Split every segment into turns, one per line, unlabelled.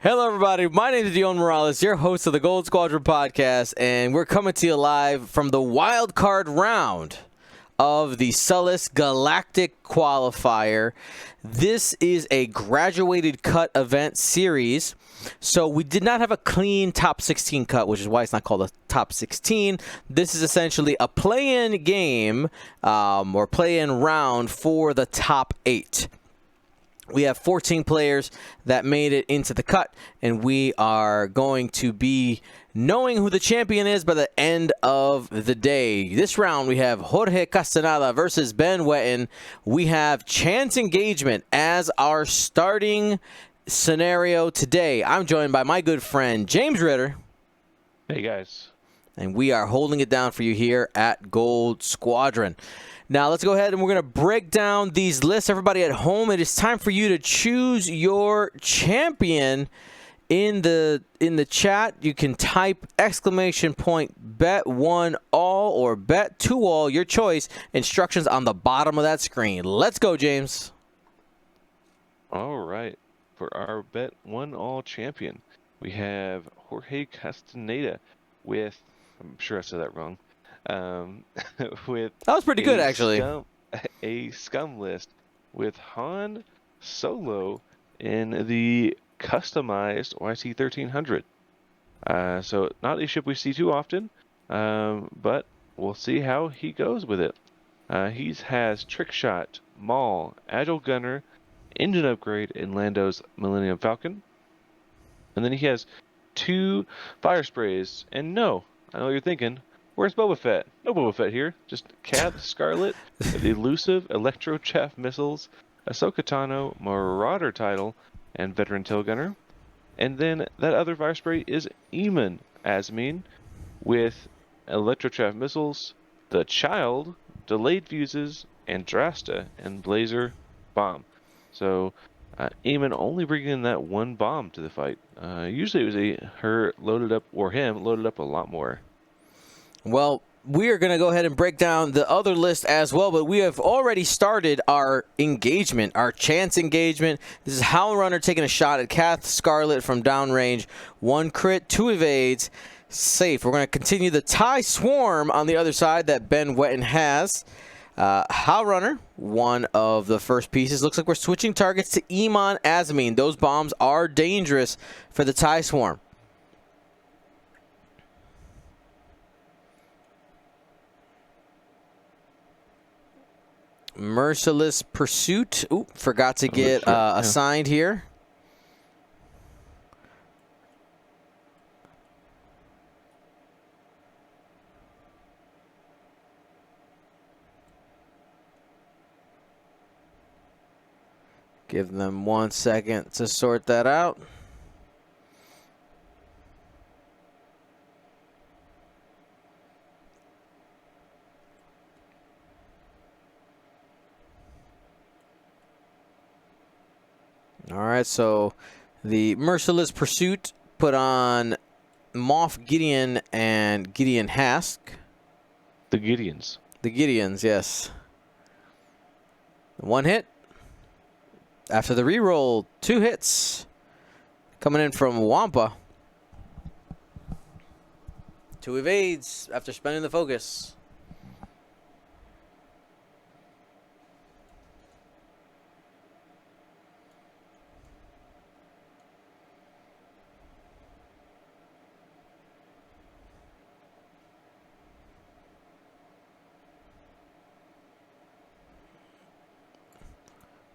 Hello, everybody. My name is Dion Morales, your host of the Gold Squadron podcast, and we're coming to you live from the Wildcard round of the Sullust Galactic Qualifier. This is a graduated cut event series, so we did not have a clean top 16 cut, which is why it's not called a top 16. This is essentially a play-in game or play-in round for the top 8. We have 14 players that made it into the cut, and we are going to be knowing who the champion is by the end of the day. This round, we have Jorge Castaneda versus Ben Whetten. We have chance engagement as our starting scenario today. I'm joined by my good friend, James Ritter.
Hey, guys.
And we are holding it down for you here at Gold Squadron. Now, let's go ahead and we're going to break down these lists. Everybody at home, it is time for you to choose your champion. In the chat, you can type !bet one all or bet two all, your choice. Instructions on the bottom of that screen. Let's go, James.
All right. For our bet one all champion, we have Jorge Castaneda with, I'm sure I said that wrong, with
that was pretty good, actually.
A scum list with Han Solo in the customized YT-1300. So not a ship we see too often, but we'll see how he goes with it. He has Trick Shot, Maul, Agile Gunner, Engine Upgrade in Lando's Millennium Falcon. And then he has 2 Fire Sprays. And no, I know what you're thinking, where's Boba Fett? No Boba Fett here. Just Cab Scarlet, the elusive Electro Chaff missiles, Ahsoka Tano, Marauder title, and Veteran Tail Gunner. And then that other fire spray is Eamon Asmin with Electro Chaff missiles, the Child, Delayed Fuses, Andrasta, and Blazer Bomb. So Eamon only bringing in that one bomb to the fight. Usually it was her loaded up, or him loaded up a lot more.
Well, we are going to go ahead and break down the other list as well, but we have already started our engagement, our chance engagement. This is Howl Runner taking a shot at Cath Scarlet from downrange. 1 crit, 2 evades, safe. We're going to continue the TIE Swarm on the other side that Ben Whetten has. Howl Runner, one of the first pieces. Looks like we're switching targets to Eamon Asmin. Those bombs are dangerous for the TIE Swarm. Merciless Pursuit. Oop, forgot to get assigned here. Give them 1 second to sort that out. All right, so the Merciless Pursuit put on Moff Gideon and Gideon Hask.
The Gideons.
The Gideons, yes. 1 hit. After the reroll, 2 hits. Coming in from Wampa. 2 evades after spending the focus.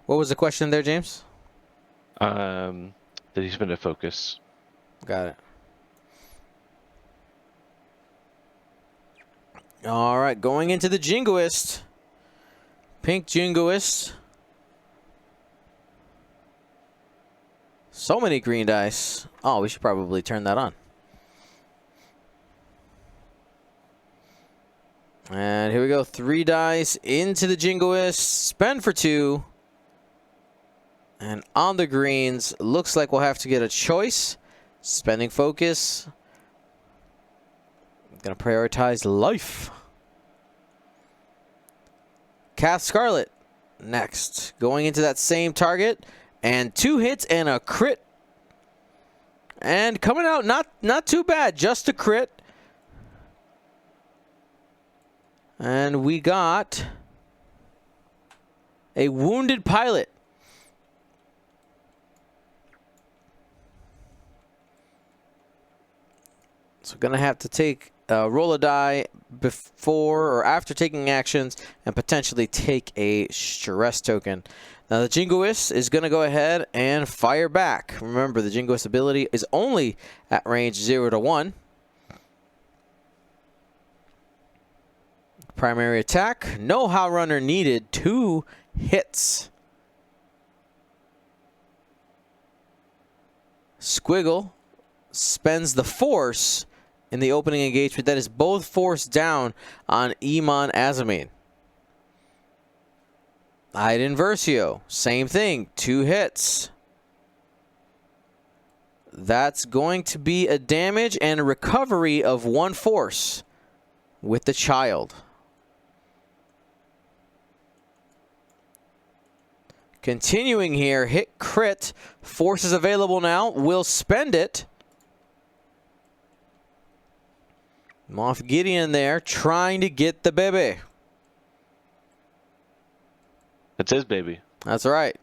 What was the question there, James?
Did he spend a focus?
Got it. All right, going into the Jingoist. Pink Jingoist. So many green dice. Oh, we should probably turn that on. And here we go. 3 dice into the Jingoist. Spend for 2. And on the greens, looks like we'll have to get a choice. Spending focus. Gonna prioritize life. Cath Scarlet next. Going into that same target. And 2 hits and a crit And coming out not too bad, just a crit. And we got a wounded pilot. So gonna have to take roll a die before or after taking actions and potentially take a stress token. Now the Jingoist is gonna go ahead and fire back. Remember, the Jingoist ability is only at range 0 to 1. Primary attack, no How Runner needed, 2 hits. Squiggle spends the force in the opening engagement. That is both force down on Iman Azamine. Iden Versio, same thing, 2 hits. That's going to be a damage and a recovery of 1 force with the child. Continuing here, hit crit, force is available now, will spend it. Moff Gideon there, trying to get the baby.
It's his baby.
That's right.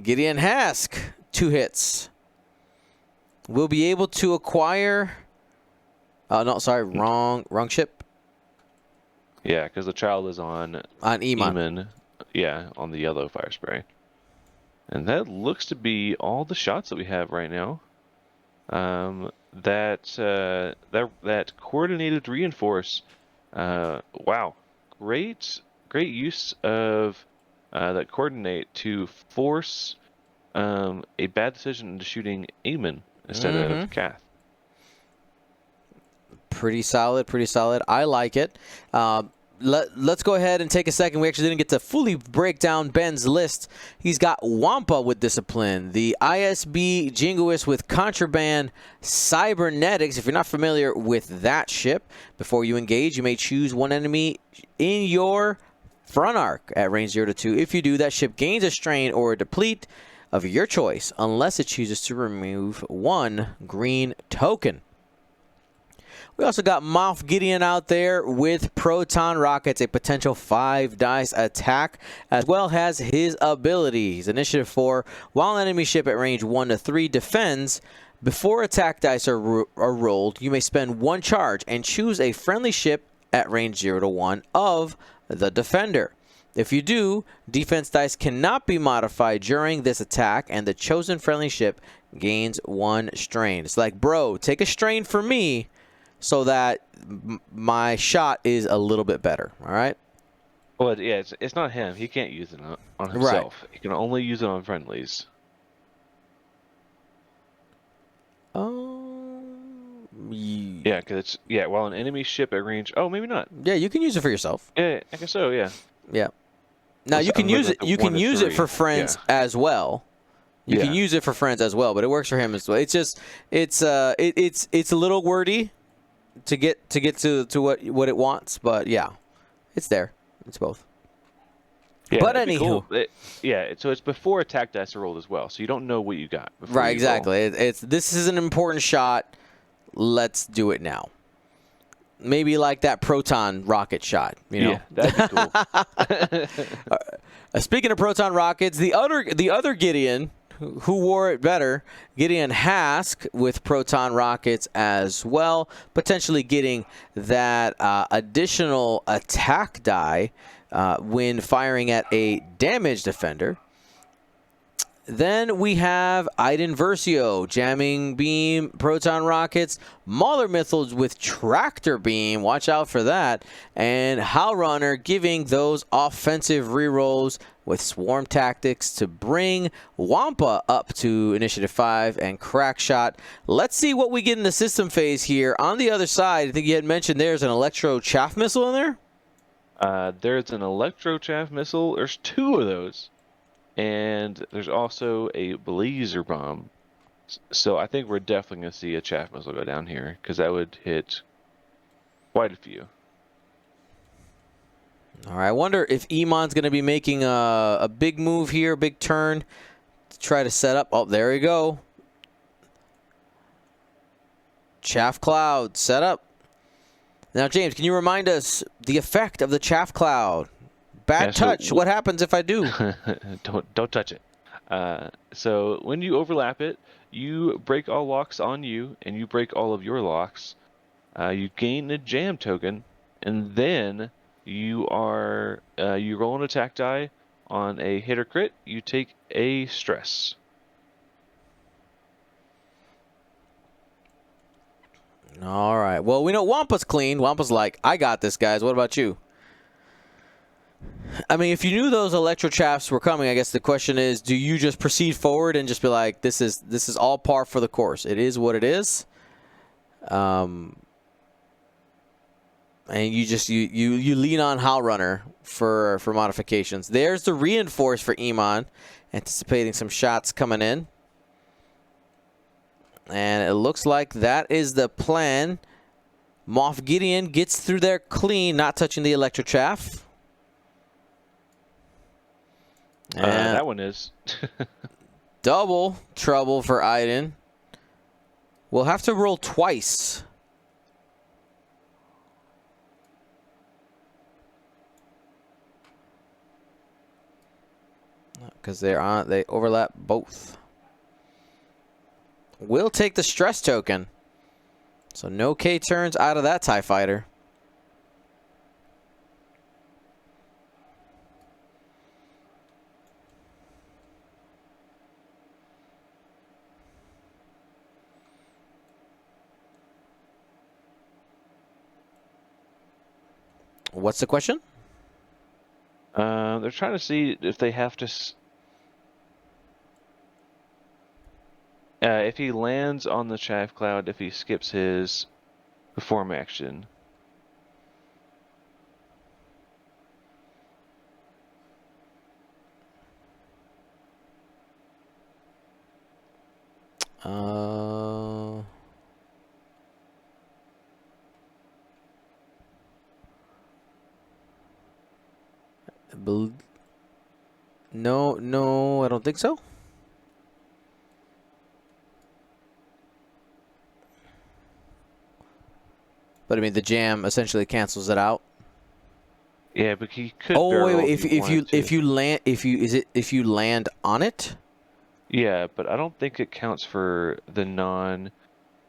Gideon Hask, 2 hits. Will be able to acquire... no, sorry, wrong ship.
Yeah, because the child is on
Iman.
Yeah, on the yellow fire spray. And that looks to be all the shots that we have right now. That coordinated reinforce. Wow, great use of that coordinate to force a bad decision into shooting Eamon instead of Kath.
Pretty solid, pretty solid. I like it. Let's go ahead and take a second. We actually didn't get to fully break down Ben's list. He's got Wampa with Discipline, the ISB Jingoist with Contraband Cybernetics. If you're not familiar with that ship, before you engage, you may choose one enemy in your front arc at range 0 to 2. If you do, that ship gains a strain or a deplete of your choice, unless it chooses to remove 1 green token. We also got Moff Gideon out there with Proton Rockets, a potential 5-dice attack, as well as his abilities. Initiative 4, while an enemy ship at range 1 to 3 defends, before attack dice are rolled, you may spend 1 charge and choose a friendly ship at range 0 to 1 of the defender. If you do, defense dice cannot be modified during this attack, and the chosen friendly ship gains 1 strain. It's like, bro, take a strain for me, so that my shot is a little bit better, all right?
Well, yeah, it's not him. He can't use it on himself. Right. He can only use it on friendlies. Yeah, because while an enemy ship at range... Oh, maybe not.
Yeah, you can use it for yourself.
Yeah, I guess so, yeah.
Yeah. Now, you can use it. You can use it for friends as well. You can use it for friends as well, but it works for him as well. It's just... It's a little wordy to get to what it wants, but yeah, it's there. It's both.
Yeah,
but anywho,
cool. So it's before attack dice are rolled as well, so you don't know what you got.
Right, exactly. This is an important shot. Let's do it now. Maybe like that proton rocket shot. You know?
Yeah, that'd be cool.
Speaking of proton rockets, the other Gideon, who wore it better, Gideon Hask with proton rockets as well, potentially getting that additional attack die when firing at a damaged defender. Then we have Iden Versio, jamming beam, proton rockets, Mauler missiles with tractor beam, watch out for that, and Howl Runner giving those offensive rerolls with swarm tactics to bring Wampa up to initiative 5 and crack shot. Let's see what we get in the system phase here. On the other side, I think you had mentioned there's an electro chaff missile in there?
There's an electro chaff missile. There's 2 of those. And there's also a blazer bomb. So I think we're definitely going to see a chaff missile go down here, because that would hit quite a few.
All right, I wonder if Iman's going to be making a big move here, a big turn. try to set up. Oh, there we go. Chaff cloud set up. Now, James, can you remind us the effect of the chaff cloud? Bad touch. What happens if I do?
don't touch it. So when you overlap it, you break all locks on you, and you break all of your locks. You gain a jam token, and then you roll an attack die on a hit or crit. You take a stress.
All right. Well, we know Wampa's clean. Wampa's like, I got this, guys. What about you? I mean, if you knew those electro chaffs were coming, I guess the question is, do you just proceed forward and just be like, this is all par for the course. It is what it is. And you just you lean on Howlrunner for modifications. There's the reinforce for Iman, anticipating some shots coming in. And it looks like that is the plan. Moff Gideon gets through there clean, not touching the electro chaff. And
that one is.
double trouble for Iden. We'll have to roll twice. Because they overlap both. We'll take the stress token. So no K turns out of that TIE fighter. What's the question?
They're trying to see if they have to. If he lands on the chaff cloud, if he skips his perform action.
No, I don't think so. But I mean, the jam essentially cancels it out.
Yeah, but he could.
Oh wait, if you land on it.
Yeah, but I don't think it counts for the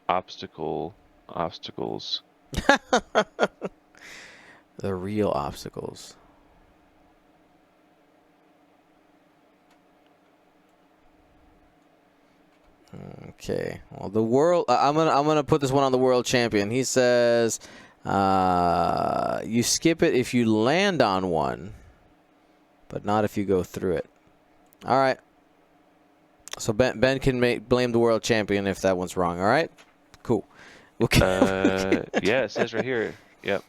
obstacles.
The real obstacles. Okay. Well, the world. I'm gonna put this one on the world champion. He says, you skip it if you land on one, but not if you go through it. All right. So Ben can blame the world champion if that one's wrong. All right. Cool.
Okay. Yeah, it says right here. Yep.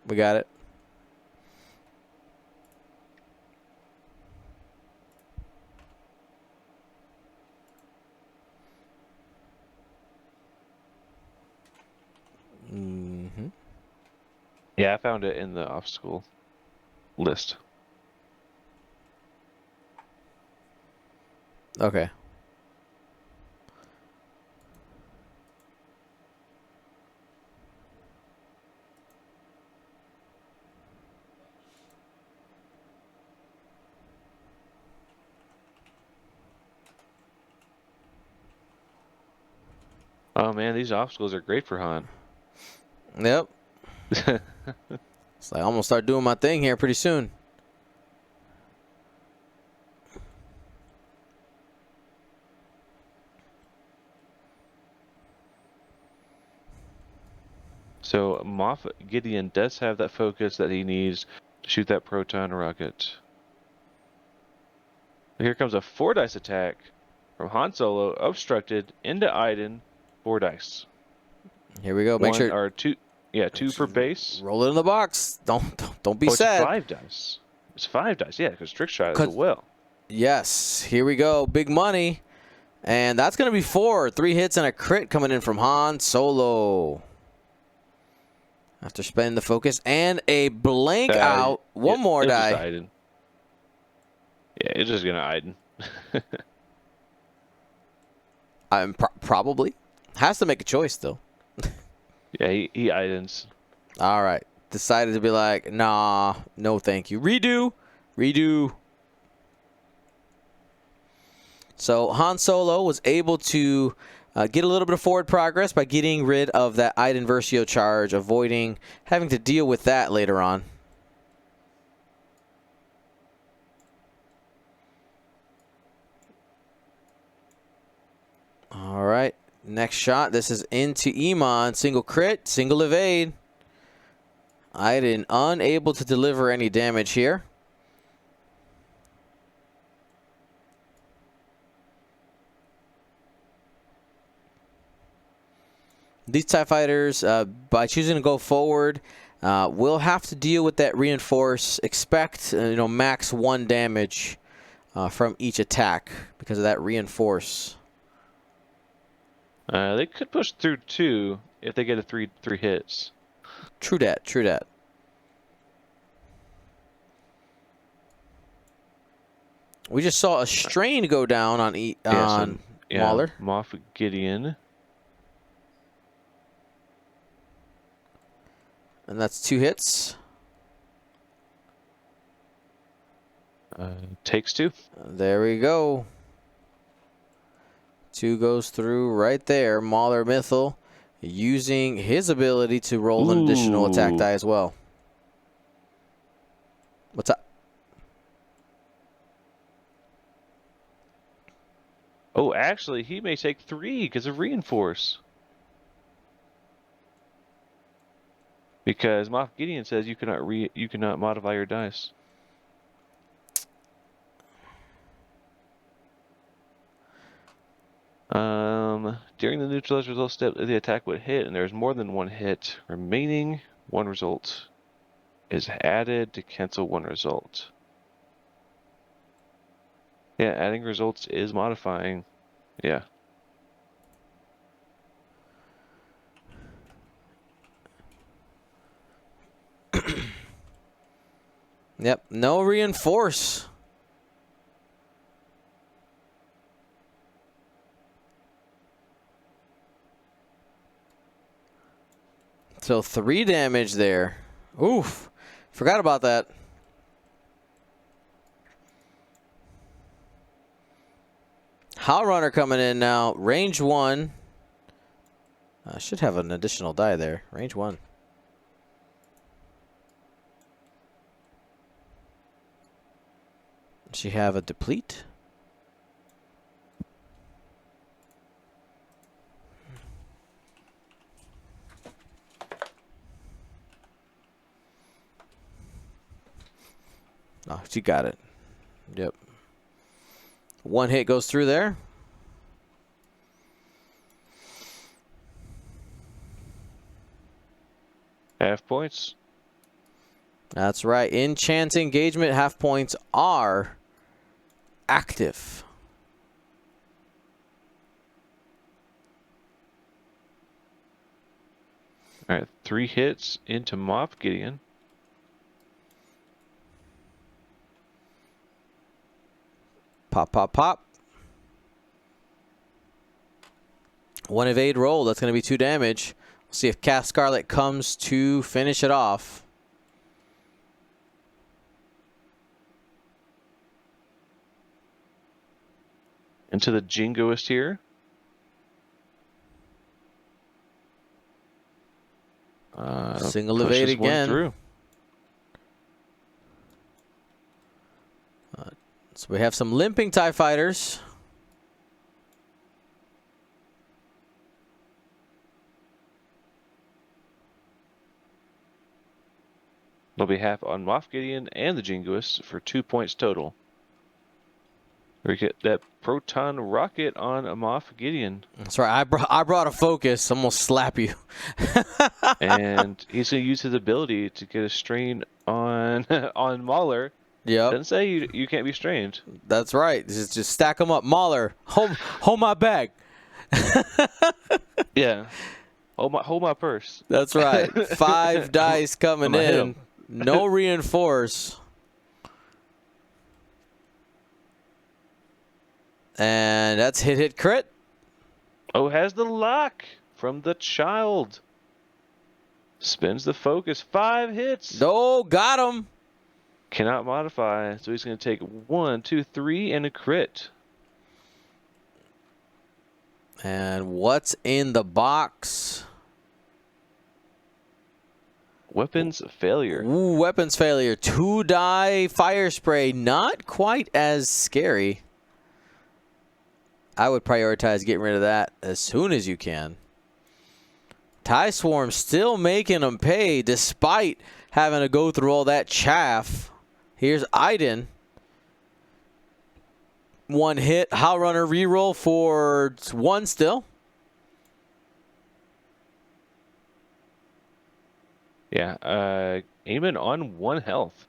We got it. Mm-hmm.
Yeah, I found it in the obstacle list.
Okay.
Oh man, these obstacles are great for Han.
Yep. It's like I'm gonna start doing my thing here pretty soon.
So Moff Gideon does have that focus that he needs to shoot that proton rocket. Here comes a 4 dice attack from Han Solo, obstructed into Iden, 4 dice.
Here we go. Make sure.
Or 2. Yeah, 2 for base.
Roll it in the box. Don't be sad.
It's 5 dice. It's 5 dice. Yeah, because trick shot as well.
Yes. Here we go. Big money, and that's gonna be 4. 3 hits and a crit coming in from Han Solo. After spending the focus and a blank out. One more die.
Yeah, it's just gonna Iden.
I'm probably has to make a choice though.
Yeah, he Idens.
All right, decided to be like, nah, no, thank you. Redo, redo. So Han Solo was able to get a little bit of forward progress by getting rid of that Iden Versio charge, avoiding having to deal with that later on. All right, next shot. This is into Iman. Single crit, single evade. Iden unable to deliver any damage here. These TIE fighters, by choosing to go forward, will have to deal with that reinforce. Expect, max 1 damage from each attack because of that reinforce.
They could push through 2 if they get a three hits.
True dat, true dat. We just saw a strain go down on Mauler.
Moff Gideon.
And that's 2 hits.
Takes 2.
There we go. 2 goes through right there. Mauler Mythal using his ability to roll an additional attack die as well. What's up?
Oh, actually, he may take 3 because of reinforce. Because Moff Gideon says you cannot modify your dice. During the neutralized result step, the attack would hit, and there's more than 1 hit remaining. 1 result is added to cancel 1 result. Yeah, adding results is modifying. Yeah.
Yep, no reinforce. So 3 damage there. Oof. Forgot about that. Howl Runner coming in now. Range 1. I should have an additional die there. Range 1. Does she have a deplete? Oh, she got it. Yep. 1 hit goes through there.
Half points.
That's right. Enchant engagement half points are active.
All right, 3 hits into Moff Gideon.
Pop, pop, pop. 1 evade roll. That's going to be 2 damage. We'll see if Cast Scarlet comes to finish it off.
Into the Jingoist here.
Single evade again.
Through.
So we have some limping TIE fighters.
It'll be half on Moff Gideon and the Jingoist for 2 points total. We get that proton rocket on a Moff Gideon.
That's right. I brought a focus. I'm gonna slap you.
And he's gonna use his ability to get a strain on on Mauler.
Yep.
Doesn't say you can't be strained.
That's right. Just stack them up. Mauler, hold my bag.
Yeah. Hold my purse.
That's right. 5 dice coming in. No reinforce. And that's hit crit.
Oh, has the lock from the child. Spins the focus. 5 hits.
Oh, got him.
Cannot modify. So he's going to take 1, 2, 3, and a crit.
And what's in the box?
Weapons failure.
Ooh, weapons failure. 2-die fire spray. Not quite as scary. I would prioritize getting rid of that as soon as you can. Tie Swarm still making them pay despite having to go through all that chaff. Here's Iden. 1 hit. Howl Runner reroll for 1 still.
Yeah, aiming on 1 health.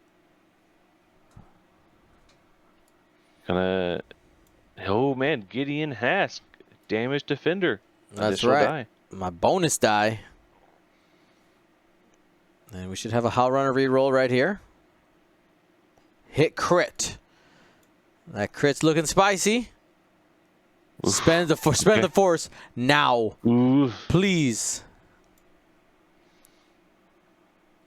Oh man, Gideon Hask, damage defender.
That's right. My bonus die. And we should have a Howl Runner reroll right here. Hit crit. That crit's looking spicy.
Oof.
Spend the force now.
Ooh.
Please.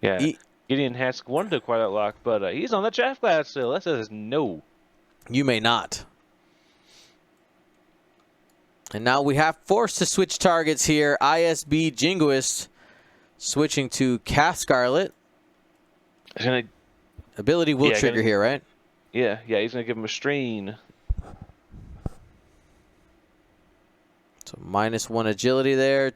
Yeah, Gideon Hask wanted to acquire that lock, but he's on the chaff class still. That says no.
You may not. And now we have forced to switch targets here. ISB Jingoist switching to Cath Scarlet. Ability will trigger here, right?
Yeah, he's going to give him a strain.
So -1 agility there.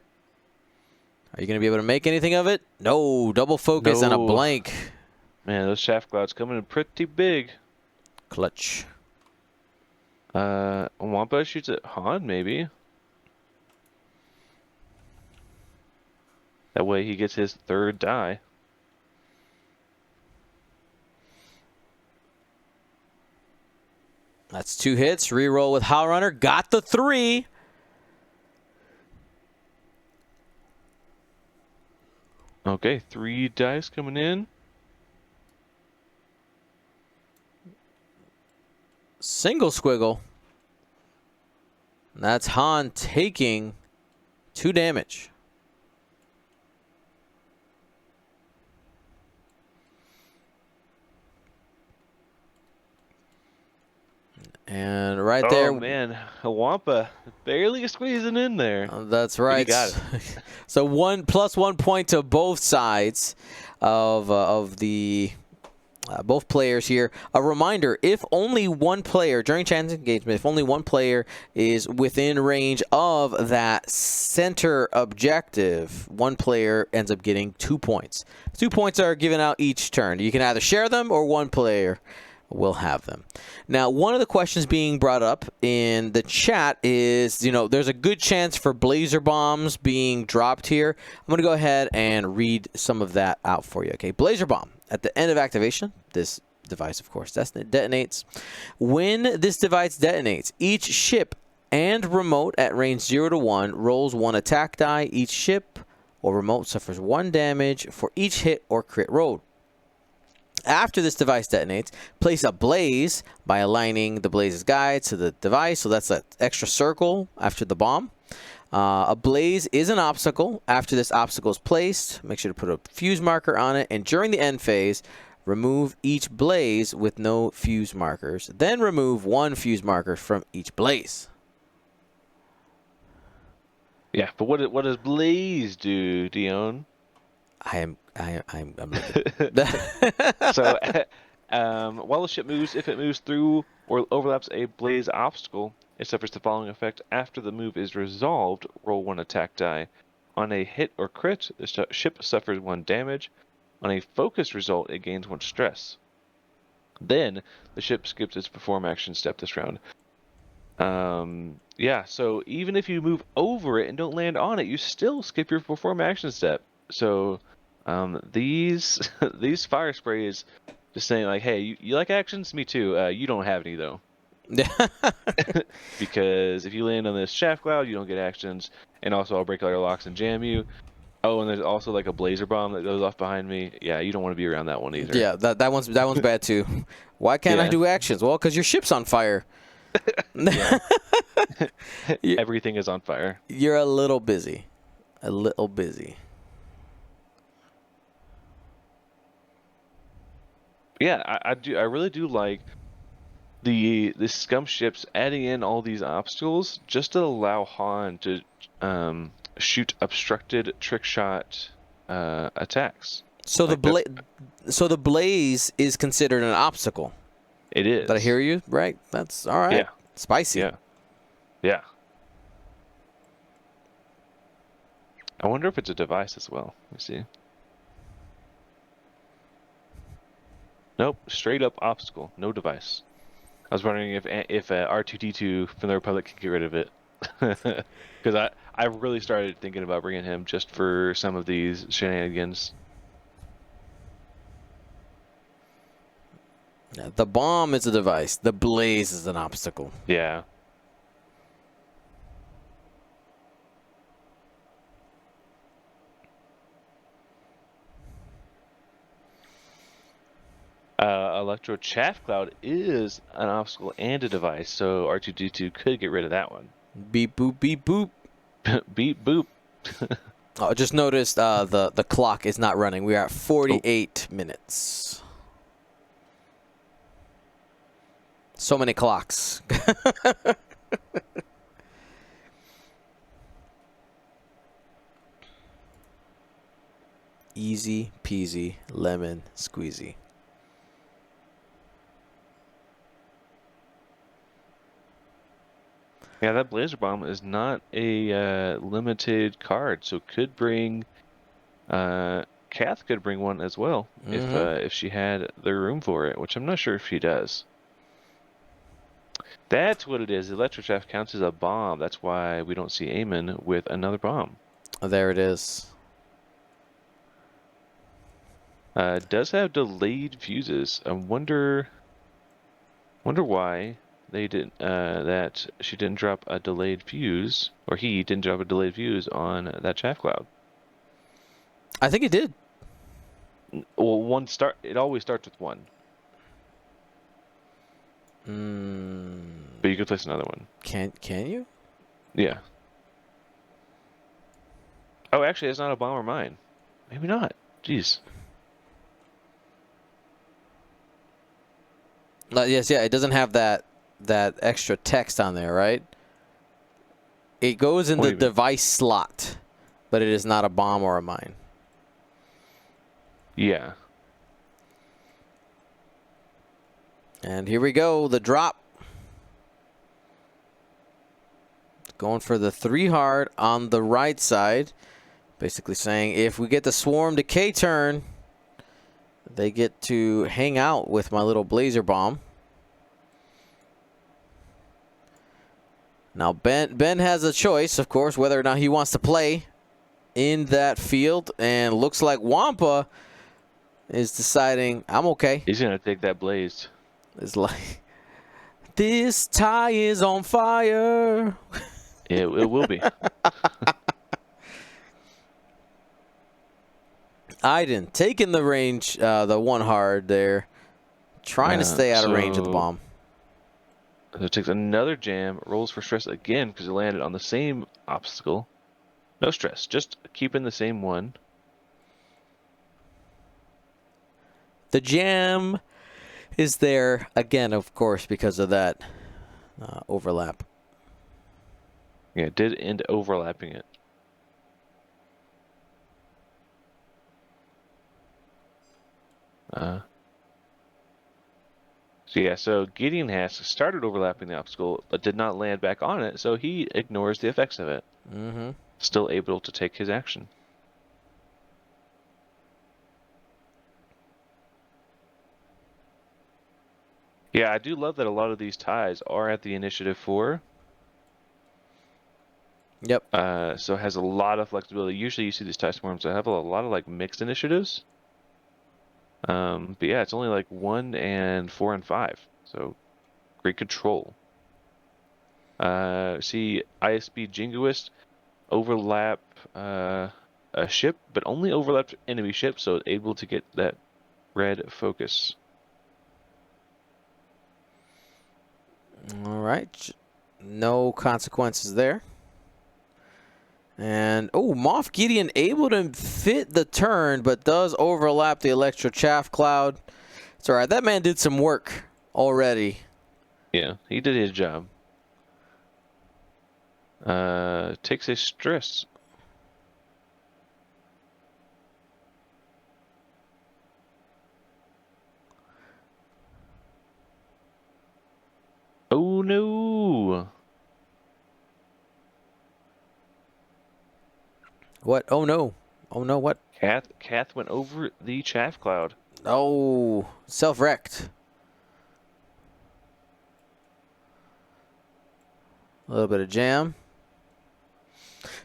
Are you going to be able to make anything of it? No. Double focus and a blank.
Man, those shaft clouds coming in pretty big.
Clutch.
Wampa shoots at Han, maybe. That way he gets his 3rd die.
That's 2 hits. Reroll with Howl Runner. Got the 3.
Okay, 3 dice coming in.
Single squiggle. That's Han taking 2 damage. And right there.
Oh, man. Wampa barely squeezing in there.
That's right.
But he got it.
So +1 point to both sides of the both players here. A reminder, if only one player, during chance engagement, if only one player is within range of that center objective, one player ends up getting 2 points. 2 points are given out each turn. You can either share them or one player will have them. Now, one of the questions being brought up in the chat is, there's a good chance for blazer bombs being dropped here. I'm going to go ahead and read some of that out for you. Okay, blazer bomb. At the end of activation, this device, of course, detonates. When this device detonates, each ship and remote at range 0 to 1 rolls 1 attack die. Each ship or remote suffers 1 damage for each hit or crit rolled. After this device detonates, place a blaze by aligning the blaze's guide to the device. So that's an extra circle after the bomb. A blaze is an obstacle. After this obstacle is placed, make sure to put a fuse marker on it. And during the end phase, remove each blaze with no fuse markers. Then remove 1 fuse marker from each blaze.
Yeah, but what does blaze do, Dion?
I'm looking.
So, while the ship moves, if it moves through or overlaps a blaze obstacle, it suffers the following effect. After the move is resolved, roll 1 attack die. On a hit or crit, the ship suffers 1 damage. On a focus result, it gains 1 stress. Then, the ship skips its perform action step this round. Yeah, so even if you move over it and don't land on it, you still skip your perform action step. So, these fire sprays, just saying like, hey, you like actions? Me too. You don't have any though. Because if you land on this shaft cloud, you don't get actions, and also I'll break all your locks and jam you. Oh, and there's also like a blazer bomb that goes off behind me. Yeah, you don't want to be around that one either.
Yeah, that one's bad too. Why can't I do actions? Well, because your ship's on fire. You-
Everything is on fire.
You're a little busy. A little busy.
Yeah, I really do like the scum ships adding in all these obstacles just to allow Han to shoot obstructed trick shot attacks.
So
Like that's
the blaze is considered an obstacle.
it is.
Did I hear you right? That's all right.
Yeah.
Spicy.
Yeah. Yeah. I wonder if it's a device as well. Let me see. Nope, straight up obstacle, no device. I was wondering if R2D2 from the Republic can get rid of it, because I really started thinking about bringing him just for some of these shenanigans.
Yeah, the bomb is a device. The blaze is an obstacle.
Yeah. Electro Chaff Cloud is an obstacle and a device, so R2D2 could get rid of that one.
Beep boop beep boop.
Beep boop.
Oh, just noticed the clock is not running. We are at 48 minutes. So many clocks. Easy peasy lemon squeezy.
Yeah, that Blazer Bomb is not a limited card, so could bring. Kath could bring one as well if she had the room for it, which I'm not sure if she does. That's what it is. Electroshaft counts as a bomb. That's why we don't see Eamon with another bomb.
Oh, there it is.
Does have delayed fuses. I wonder why they didn't. That she didn't drop a delayed fuse, or he didn't drop a delayed fuse on that chaff cloud.
I think it did.
Well, one start. It always starts with one, but you could place another one.
Can you?
Yeah. Oh, actually, it's not a bomb or mine. Maybe not. Jeez.
Yes, yeah. It doesn't have that extra text on there, right? It goes in
What do
the
you mean?
device slot, but it is not a bomb or a mine.
Yeah.
And here we go, the drop. Going for the 3 hard on the right side. Basically saying if we get the swarm decay turn, they get to hang out with my little blazer bomb. Now Ben has a choice, of course, whether or not he wants to play in that field. And looks like Wampa is deciding, I'm okay.
He's gonna take that blaze.
It's like, this tie is on fire.
It will be.
Iden taking the range, the 1 hard there. Trying to stay out of range of the bomb.
So it takes another jam, rolls for stress again because it landed on the same obstacle. No stress, just keeping the same one.
The jam is there again, of course, because of that overlap.
Yeah, it did end overlapping it. So Gideon has started overlapping the obstacle, but did not land back on it, so he ignores the effects of it. Still able to take his action. Yeah, I do love that a lot of these ties are at the initiative 4.
Yep.
So it has a lot of flexibility. Usually you see these tie swarms that have a lot of like mixed initiatives. But yeah, it's only like 1 and 4 and 5. So great control. See ISB Jingoist overlap a ship, but only overlapped enemy ship, so able to get that red focus.
All right. No consequences there. And, oh, Moff Gideon able to fit the turn, but does overlap the Electro Chaff Cloud. It's all right. That man did some work already.
Yeah, he did his job. Takes a stress. Oh, no.
What? Oh, no. Oh, no, what?
Kath went over the chaff cloud.
Oh, self-wrecked. A little bit of jam.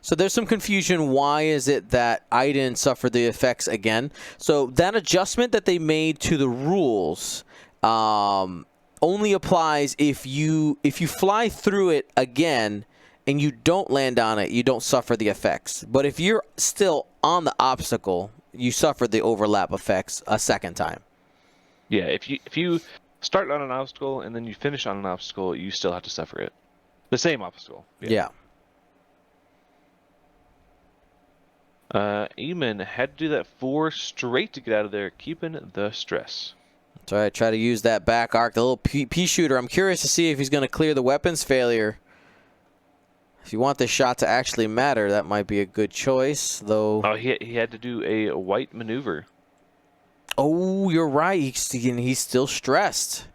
So there's some confusion. Why is it that Iden suffered the effects again? So that adjustment that they made to the rules only applies if you fly through it again and you don't land on it, you don't suffer the effects. But if you're still on the obstacle, you suffer the overlap effects a second time.
Yeah, if you start on an obstacle and then you finish on an obstacle, you still have to suffer it. The same obstacle.
Yeah.
Eamon had to do that 4 straight to get out of there, keeping the stress.
That's right. Try to use that back arc, the little pea shooter. I'm curious to see if he's going to clear the weapons failure. If you want this shot to actually matter, that might be a good choice, though.
Oh, he had to do a white maneuver.
Oh, you're right. He's still stressed.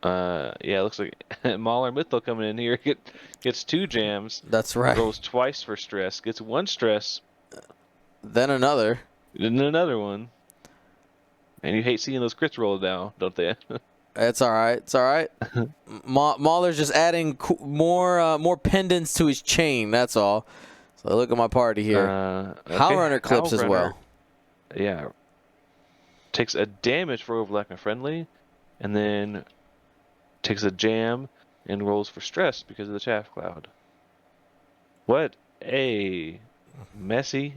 Yeah, it looks like Mauler Mythil coming in here gets 2 jams.
That's right.
Rolls twice for stress. Gets 1 stress.
Then another.
Then another one. And you hate seeing those crits roll down, don't they?
It's all right. It's all right. Mauler's just adding more pendants to his chain. That's all. So look at my party here.
Okay.
Howlrunner clips as well.
Yeah. Takes a damage for overlapping friendly, and then takes a jam and rolls for stress because of the chaff cloud. What a messy,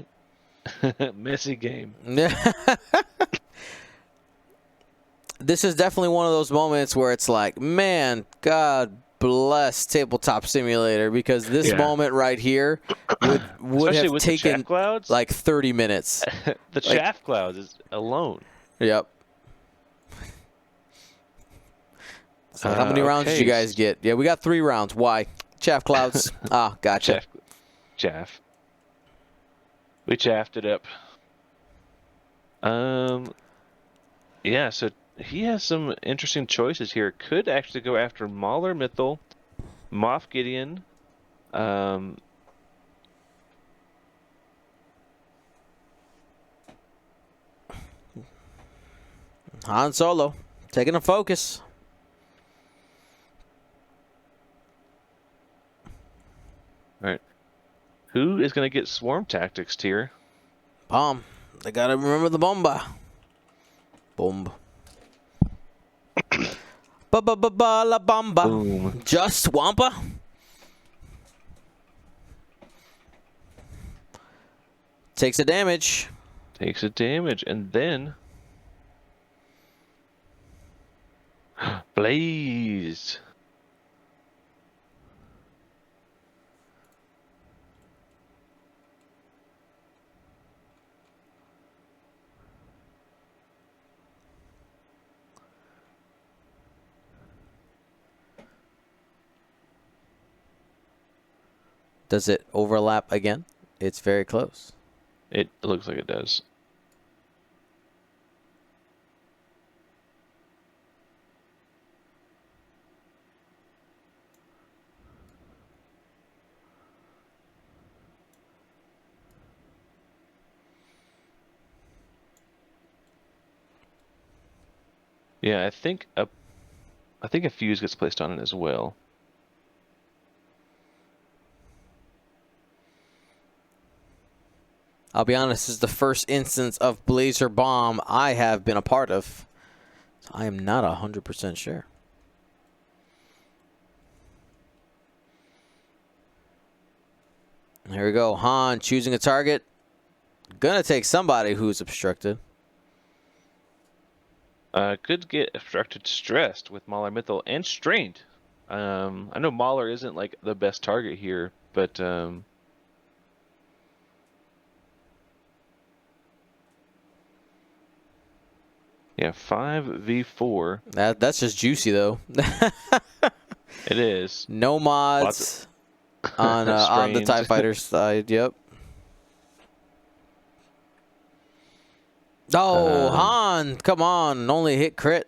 messy game.
This is definitely one of those moments where it's like, man, God bless Tabletop Simulator, because this moment right here would have taken like 30 minutes.
The chaff clouds is alone.
Yep. So how many rounds did you guys get? Yeah, we got 3 rounds. Why? Chaff clouds. Ah, gotcha.
Chaff. We chaffed it up. Yeah, so he has some interesting choices here. Could actually go after Mauler Mythil, Moff Gideon, Han
Solo, taking a focus.
All right. Who is going to get swarm tactics tier?
Bomb. They got to remember the bomba. Bomb. La bomba.
Boom.
Just Wampa. Takes a damage.
Takes a damage, and then Blaze.
Does it overlap again? It's very close.
It looks like it does. Yeah, I think a fuse gets placed on it as well.
I'll be honest, this is the first instance of Blazer Bomb I have been a part of. So I am not 100% sure. Here we go. Han choosing a target. Gonna take somebody who's obstructed.
Could get obstructed stressed with Mauler Mythal and strained. I know Mauler isn't like the best target here, but yeah, 5v4.
That's just juicy though.
It is.
No mods on the TIE Fighter side. Yep. Oh, Han, come on. Only hit crit.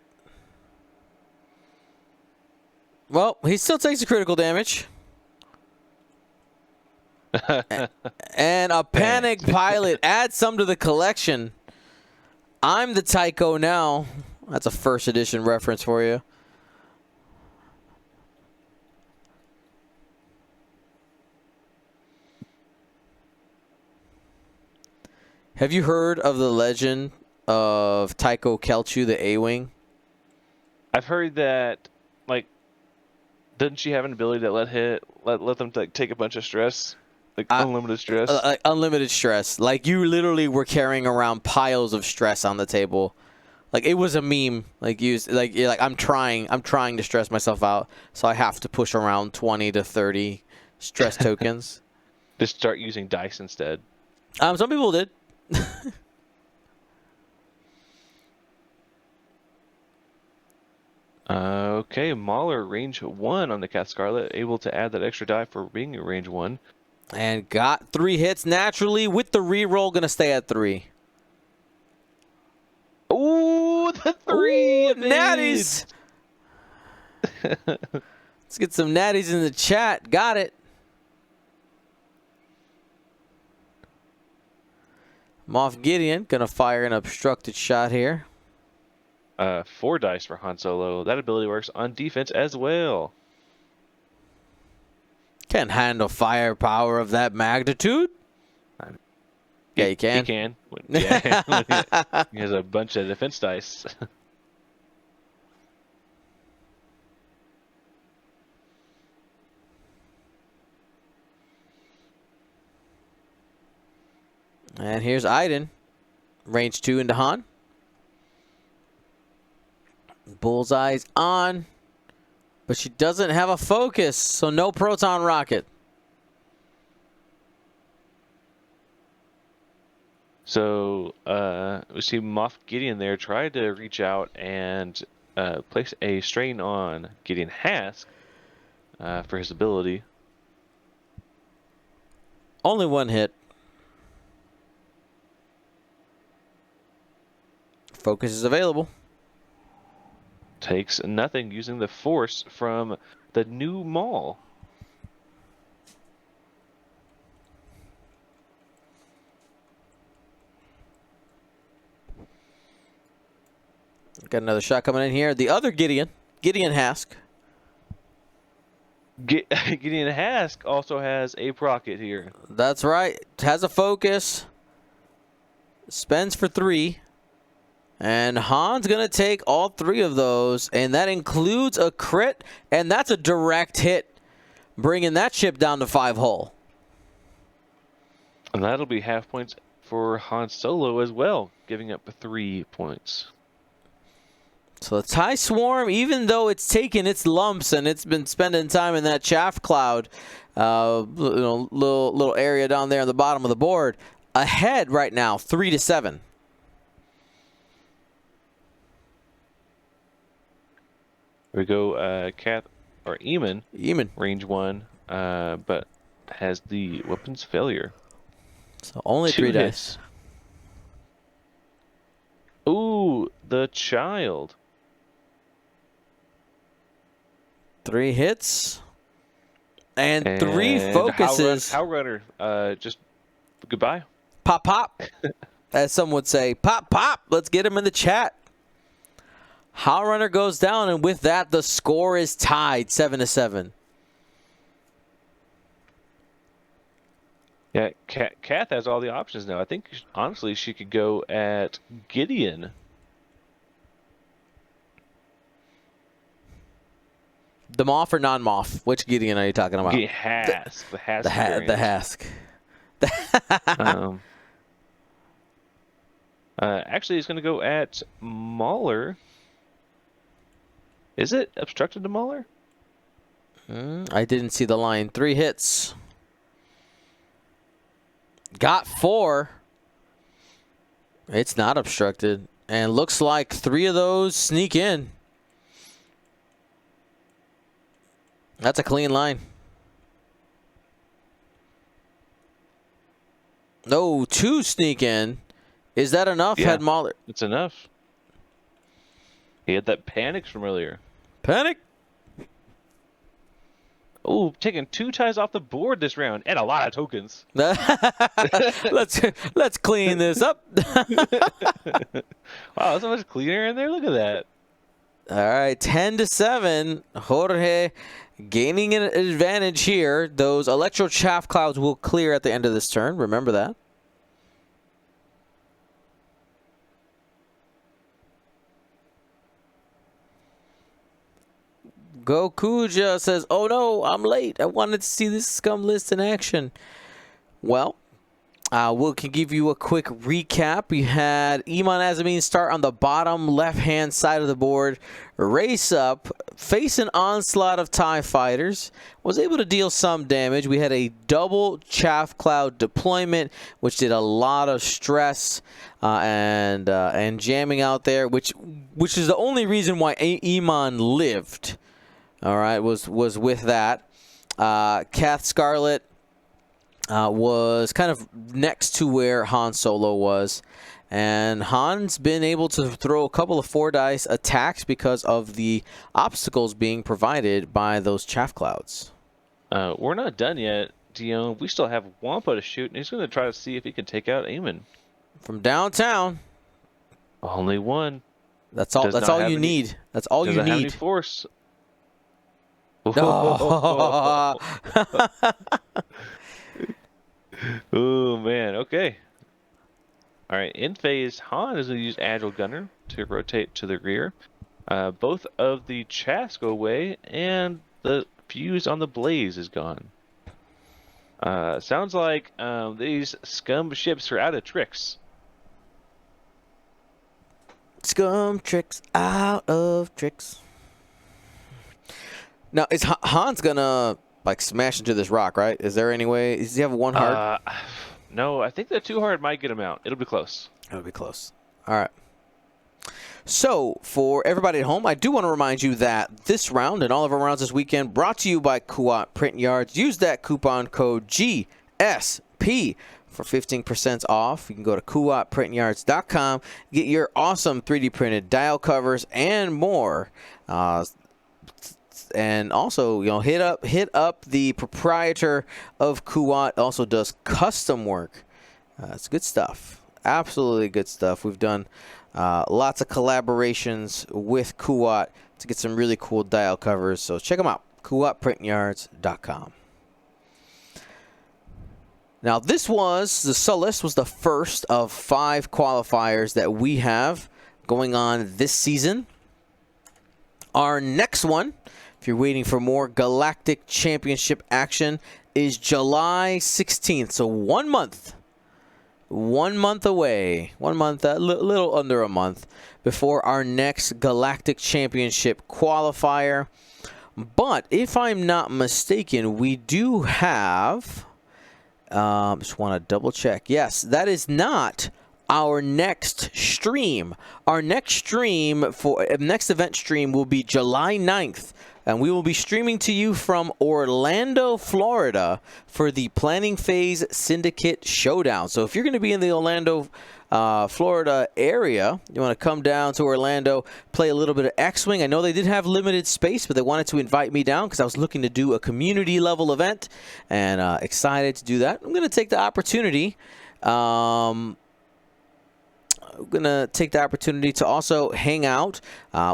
Well, he still takes the critical damage. And a panic pilot. Add some to the collection. I'm the Tycho now. That's a first edition reference for you. Have you heard of the legend of Tycho Kelchu, the A-Wing?
I've heard that, like, doesn't she have an ability that let them like take a bunch of stress, like unlimited stress?
Unlimited stress. Like you literally were carrying around piles of stress on the table. Like it was a meme. Like you're like I'm trying to stress myself out, so I have to push around 20 to 30 stress tokens.
Just start using dice instead.
Some people did.
Okay, Mauler range 1 on the Cat Scarlet, able to add that extra die for being a range 1.
And got 3 hits naturally with the reroll, gonna stay at 3.
Ooh, the 3
natties. Let's get some natties in the chat. Got it. Moff Gideon gonna fire an obstructed shot here.
4 dice for Han Solo. That ability works on defense as well.
Can't handle firepower of that magnitude. Yeah, you can.
He can. Yeah, he has a bunch of defense dice.
And here's Iden. Range 2 into Han. Bullseye's on. But she doesn't have a focus, so no proton rocket.
So we see Moff Gideon there tried to reach out and place a strain on Gideon Hask for his ability.
Only 1 hit. Focus is available.
Takes nothing using the force from the new Maul.
Got another shot coming in here. The other Gideon Hask.
Gideon Hask also has a rocket here.
That's right. Has a focus. Spends for 3. And Han's going to take all 3 of those. And that includes a crit. And that's a direct hit. Bringing that ship down to 5 hull.
And that'll be half points for Han Solo as well, giving up 3 points.
So the TIE Swarm, even though it's taken its lumps and it's been spending time in that chaff cloud, little area down there on the bottom of the board, ahead right now, 3-7.
We go Kath or Eamon. Range 1, but has the weapons failure.
So only 3 dice.
Ooh, the child.
3 hits. And 3 focuses.
How runner, just goodbye.
Pop, pop. As some would say. Pop, pop. Let's get him in the chat. How runner goes down, and with that, the score is tied 7-7.
Yeah, Kath has all the options now. I think, honestly, she could go at Gideon.
The Moff or non-Moff? Which Gideon are you talking about?
The Hask. The
Hask.
Actually, he's going to go at Mauler. Is it obstructed to Mauler?
I didn't see the line. 3 hits. Got 4. It's not obstructed. And looks like 3 of those sneak in. That's a clean line. No, 2 sneak in. Is that enough,
Yeah,
Head Mauler?
it's enough. He had that panic from earlier.
Panic?
Oh, taking 2 ties off the board this round and a lot of tokens.
let's clean this up.
Wow, so much cleaner in there. Look at that.
All right, 10-7. Jorge gaining an advantage here. Those electro chaff clouds will clear at the end of this turn. Remember that. Gokuja says, "Oh no, I'm late. I wanted to see this scum list in action." Well, we can give you a quick recap. We had Iman Azameen start on the bottom left-hand side of the board, race up, face an onslaught of TIE fighters, was able to deal some damage. We had a double chaff cloud deployment, which did a lot of stress and jamming out there, which is the only reason why Iman lived. All right, was with that. Kath Scarlet was kind of next to where Han Solo was. And Han's been able to throw a couple of 4-dice attacks because of the obstacles being provided by those chaff clouds.
We're not done yet, Dion. We still have Wampa to shoot, and he's going to try to see if he can take out Eamon.
From downtown.
Only one.
That's all. That's all you need. That's all you
Doesn't have any
need.
force.
Oh.
Oh, man. Okay. All right. In phase, Han is going to use Agile Gunner to rotate to the rear. Both of the chaffs go away, and the fuse on the Blaze is gone. Sounds like these scum ships are out of tricks.
Scum tricks out of tricks. Now, is Han's gonna like smash into this rock, right? Is there any way? Does he have 1 hard?
No, I think that 2 hard might get him out. It'll be close.
It'll be close. All right. So, for everybody at home, I do want to remind you that this round and all of our rounds this weekend brought to you by Kuat Print Yards. Use that coupon code GSP for 15% off. You can go to kuatprintyards.com, get your awesome 3D printed dial covers and more. And also, you know, hit up the proprietor of Kuat. Also does custom work. It's good stuff. Absolutely good stuff. We've done lots of collaborations with Kuat to get some really cool dial covers. So check them out. kuatprintyards.com. Now, the Sullust was the first of 5 qualifiers that we have going on this season. Our next one, if you're waiting for more Galactic Championship action, is July 16th. So 1 month. 1 month away. 1 month, a little under a month before our next Galactic Championship qualifier. But if I'm not mistaken, we do have... just want to double check. Yes, that is not our next stream. Our next event stream will be July 9th. And we will be streaming to you from Orlando, Florida for the Planning Phase Syndicate Showdown. So if you're going to be in the Orlando, Florida area, you want to come down to Orlando, play a little bit of X-Wing. I know they did have limited space, but they wanted to invite me down because I was looking to do a community level event and excited to do that. I'm going to take the opportunity. I'm going to take the opportunity to also hang out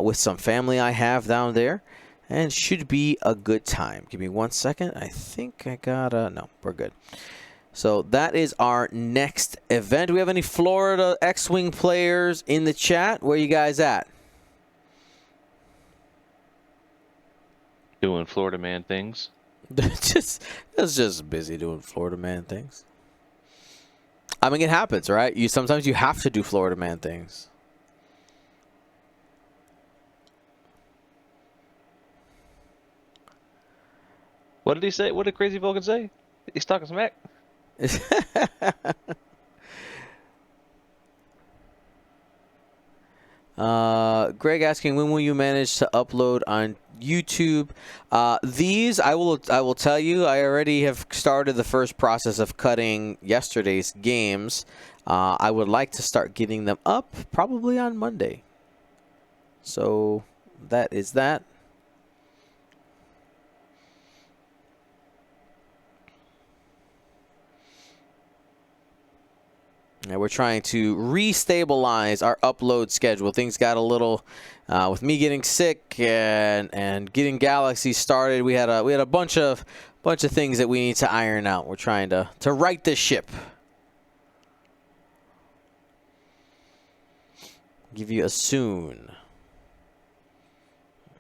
with some family I have down there. And should be a good time. Give me 1 second. I think I got no, we're good. So that is our next event. Do we have any Florida X-Wing players in the chat? Where you guys at?
Doing Florida man things.
It's just busy doing Florida man things. I mean, it happens, right? Sometimes you have to do Florida man things.
What did he say? What did Crazy Vulcan say? He's talking smack.
Greg asking, when will you manage to upload on YouTube? These I will tell you, I already have started the first process of cutting yesterday's games. I would like to start getting them up probably on Monday. So that is that. And we're trying to restabilize our upload schedule. Things got a little, with me getting sick and getting Galaxy started. We had a bunch of things that we need to iron out. We're trying to right this ship. Give you a soon.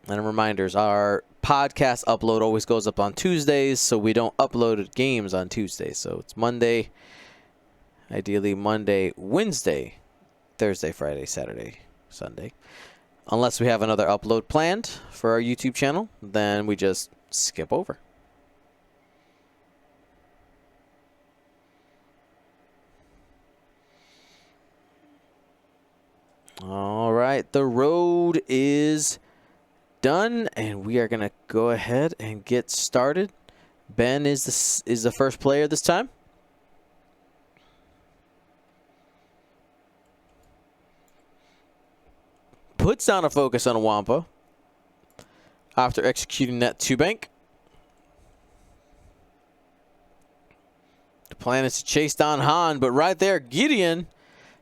And reminders: our podcast upload always goes up on Tuesdays, so we don't upload games on Tuesdays. So it's Monday. Ideally Monday, Wednesday, Thursday, Friday, Saturday, Sunday. Unless we have another upload planned for our YouTube channel, then we just skip over. All right, the road is done, and we are going to go ahead and get started. Ben is the first player this time. Puts down a focus on a Wampa after executing that 2-bank. The plan is to chase down Han, but right there, Gideon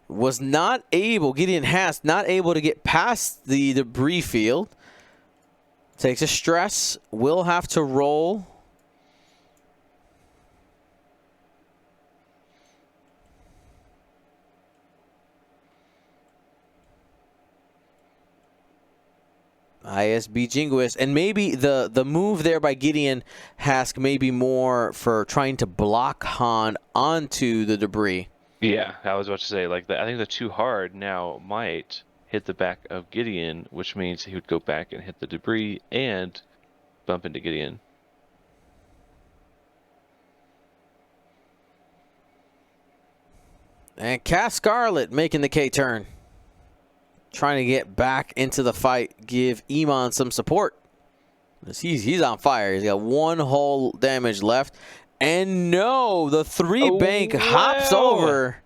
Hask not able to get past the debris field. Takes a stress, will have to roll. ISB Jingoist, and maybe the move there by Gideon Hask may be more for trying to block Han onto the debris.
Yeah, I was about to say, like, I think the too hard now might hit the back of Gideon, which means he would go back and hit the debris and bump into Gideon.
And Cass Scarlet making the K-turn. Trying to get back into the fight, give Iman some support. He's on fire. He's got one hull damage left. And no, the 3-bank hops over.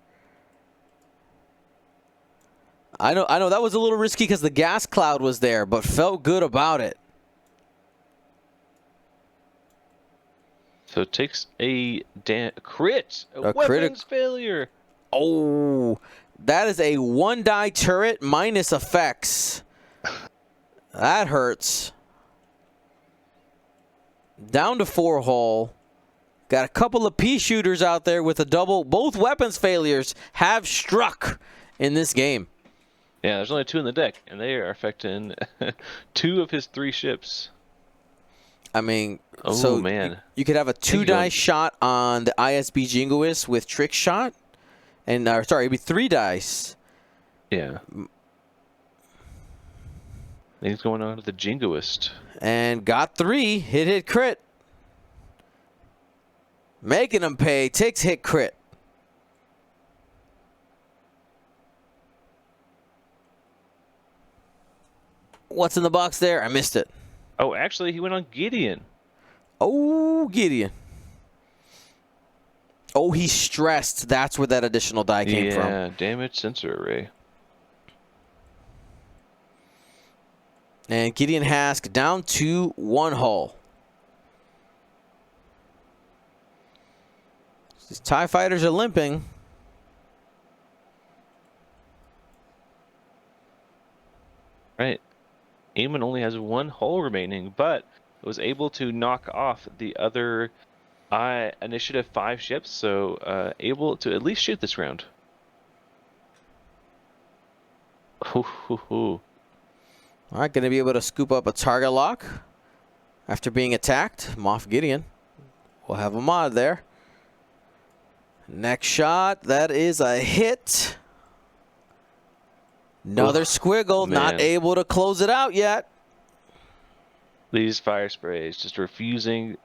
I know that was a little risky because the gas cloud was there, but felt good about it.
So it takes a crit. A weapons failure.
Oh, that is a 1-die turret minus effects. That hurts. Down to 4 hull. Got a couple of pea shooters out there with a double. Both weapons failures have struck in this game.
Yeah, there's only 2 in the deck, and they are affecting 2 of his 3 ships.
I mean,
man.
You could have a 2-die shot on the ISB Jingoist with trick shot. And, sorry, it'd be 3 dice.
Yeah. He's going on to the Jingoist.
And got 3. Hit, crit. Making him pay. Takes hit, crit. What's in the box there? I missed it.
Oh, actually, he went on Gideon.
Oh, Gideon. Oh, he's stressed. That's where that additional die came from.
Yeah, damage sensor array.
And Gideon Hask down to 1 hull. These TIE fighters are limping.
Right. Eamon only has 1 hull remaining, but was able to knock off the other Initiative 5 ships, so able to at least shoot this round.
All right, going to be able to scoop up a target lock after being attacked. Moff Gideon will have a mod there. Next shot, that is a hit. Another squiggle,
man.
Not able to close it out yet.
These fire sprays just refusing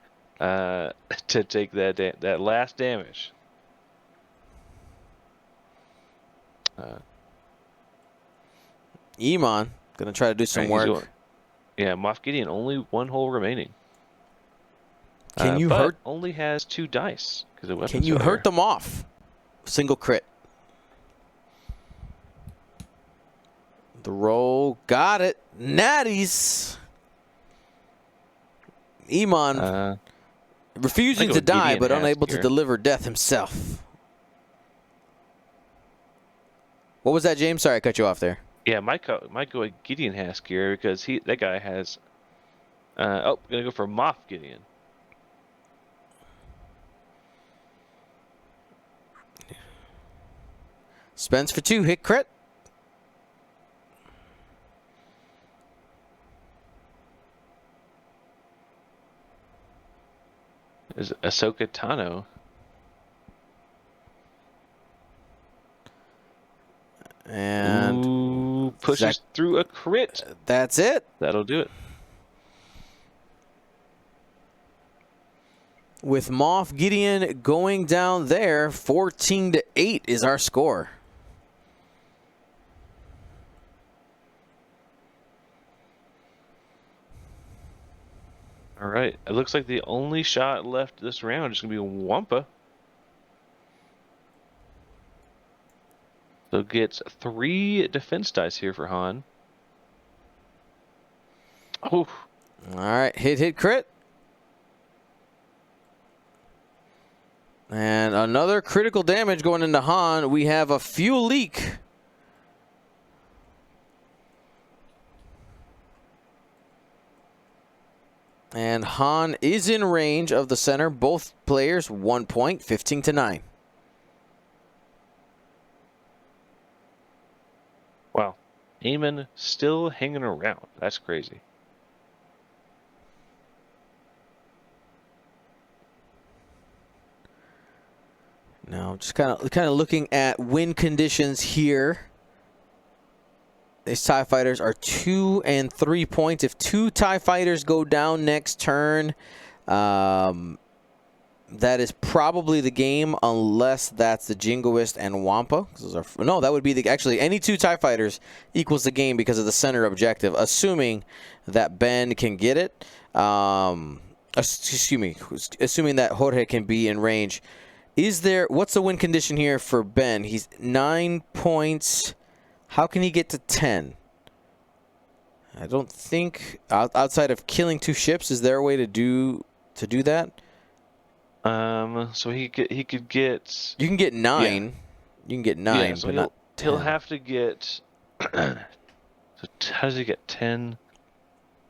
to take that last damage.
Iman gonna try to do some work.
Yeah, Moff Gideon only 1 hole remaining.
Can you
but
hurt?
Only has 2 dice because of weapons.
Can you hurt them off? Single crit. The roll, got it. Natties. Iman refusing to die, but unable to deliver death himself. What was that, James? Sorry, I cut you off there.
Yeah, might go a Gideon Hask here because that guy has. Gonna go for Moff Gideon.
Spends for 2, hit crit.
Is Ahsoka Tano.
And
pushes through a crit.
That's it.
That'll do it.
With Moff Gideon going down there, 14-8 is our score.
All right. It looks like the only shot left this round is going to be Wampa. So gets 3 defense dice here for Han. Oh.
All right. Hit, crit. And another critical damage going into Han. We have a fuel leak. And Han is in range of the center. Both players 1 point, 15-9.
Wow. Eamon still hanging around. That's crazy.
Now, just kind of looking at win conditions here. These TIE fighters are 2 and 3 points. If 2 TIE fighters go down next turn, that is probably the game, unless that's the Jingoist and Wampa. No, that would be actually any 2 TIE fighters equals the game because of the center objective, assuming that Ben can get it. Excuse me, assuming that Jorge can be in range. What's the win condition here for Ben? He's 9 points. How can he get to 10? I don't think outside of killing 2 ships, is there a way to do that?
So he could get.
You can get 9. Yeah. You can get 9,
yeah, so
but not 10.
He'll have to get. So how does he get 10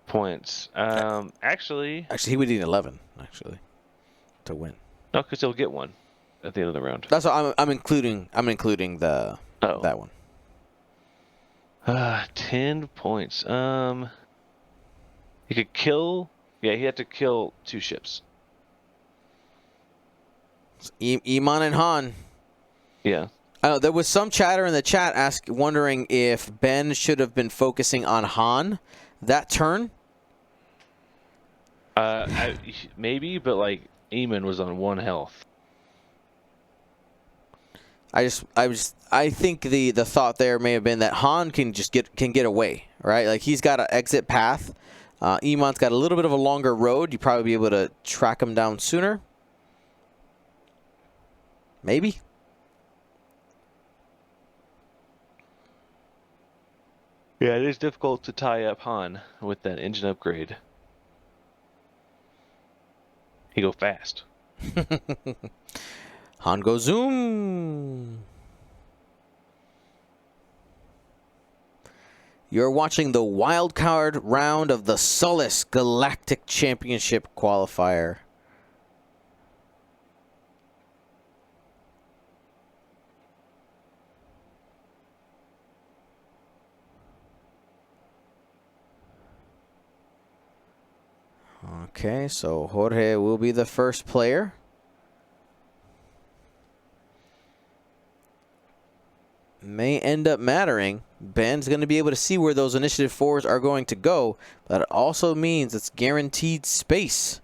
points? Actually,
he would need 11 actually to win.
No, because he'll get 1 at the end of the round.
That's what I'm including. I'm including that one.
10 points. He could kill. Yeah, he had to kill 2 ships.
Iman and Han.
Yeah.
There was some chatter in the chat wondering if Ben should have been focusing on Han that turn.
Maybe, but like Eamon was on 1 health.
I think the thought there may have been that Han can get away, right? Like he's got an exit path. Iman's got a little bit of a longer road. You'd probably be able to track him down sooner. Maybe.
Yeah, it is difficult to tie up Han with that engine upgrade. He go fast.
Han goes zoom. You're watching the Wildcard round of the Sullust Galactic Championship Qualifier. Okay, so Jorge will be the first player. May end up mattering. Ben's going to be able to see where those initiative 4s are going to go, but it also means it's guaranteed space